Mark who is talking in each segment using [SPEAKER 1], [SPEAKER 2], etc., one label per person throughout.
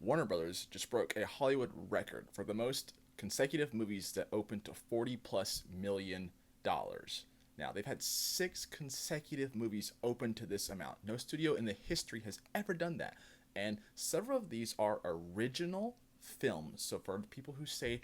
[SPEAKER 1] Warner Brothers just broke a Hollywood record for the most consecutive movies that opened to 40 plus million dollars. Now, they've had 6 consecutive movies open to this amount. No studio in the history has ever done that. And several of these are original films. So, for people who say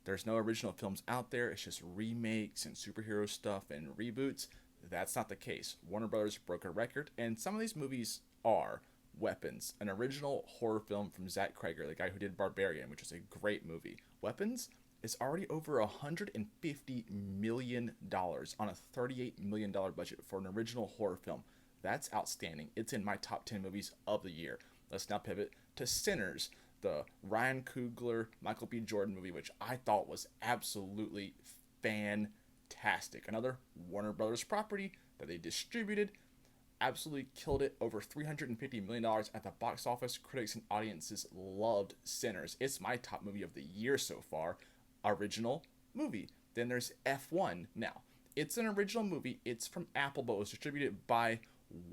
[SPEAKER 1] there's no original films out there, it's just remakes and superhero stuff and reboots, that's not the case. Warner Brothers broke a record, and some of these movies are Weapons, an original horror film from Zach Cregger, the guy who did Barbarian, which is a great movie. Weapons is already over $150 million on a $38 million budget for an original horror film. That's outstanding. It's in my top 10 movies of the year. Let's now pivot to Sinners, the Ryan Coogler, Michael B. Jordan movie, which I thought was absolutely fantastic. Another Warner Brothers property that they distributed, absolutely killed it. Over $350 million at the box office. Critics and audiences loved Sinners. It's my top movie of the year so far. Original movie. Then there's F1. Now, it's an original movie. It's from Apple, but it was distributed by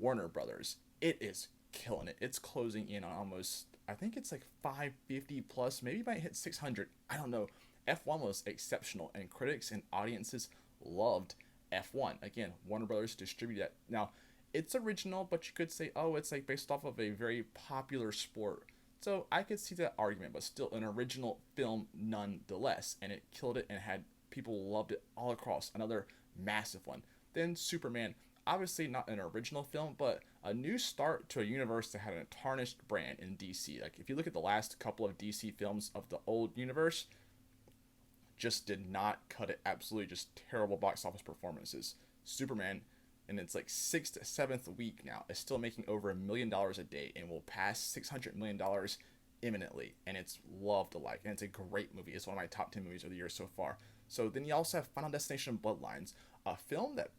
[SPEAKER 1] Warner Brothers. It is killing it. It's closing in on almost, I think it's like 550 plus, maybe it might hit 600. I don't know. F1 was exceptional, and critics and audiences loved F1. Again, Warner Brothers distributed that. Now, it's original, but you could say, oh, it's like based off of a very popular sport. So I could see that argument, but still an original film nonetheless. And it killed it and had people loved it all across. Another massive one. Then Superman, obviously not an original film, but a new start to a universe that had a tarnished brand in DC. Like if you look at the last couple of DC films of the old universe, just did not cut it. Absolutely just terrible box office performances. Superman, in its like sixth, seventh week now, is still making over $1 million a day and will pass $600 million imminently. And it's loved alike. And it's a great movie. It's one of my top 10 movies of the year so far. So then you also have Final Destination Bloodlines, a film that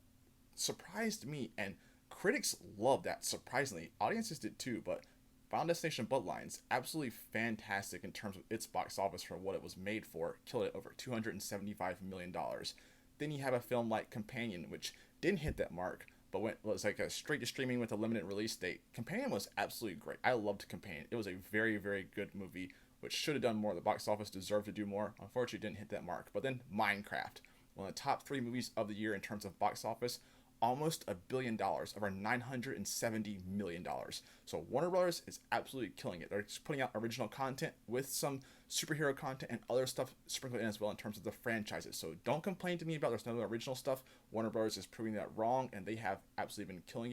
[SPEAKER 1] surprised me, and critics loved that. Surprisingly, audiences did too. But Final Destination Bloodlines, absolutely fantastic in terms of its box office for what it was made for. Killed it over $275 million. Then you have a film like Companion, which didn't hit that mark, but was like a straight to streaming with a limited release date. Companion was absolutely great. I loved Companion. It was a very, very good movie, which should have done more. The box office deserved to do more. Unfortunately, didn't hit that mark. But then Minecraft, one of the top 3 movies of the year in terms of box office, almost $1 billion, over $970 million. So Warner Brothers is absolutely killing it. They're just putting out original content with some superhero content and other stuff sprinkled in as well in terms of the franchises. So don't complain to me about there's no original stuff. Warner Brothers is proving that wrong, and they have absolutely been killing it.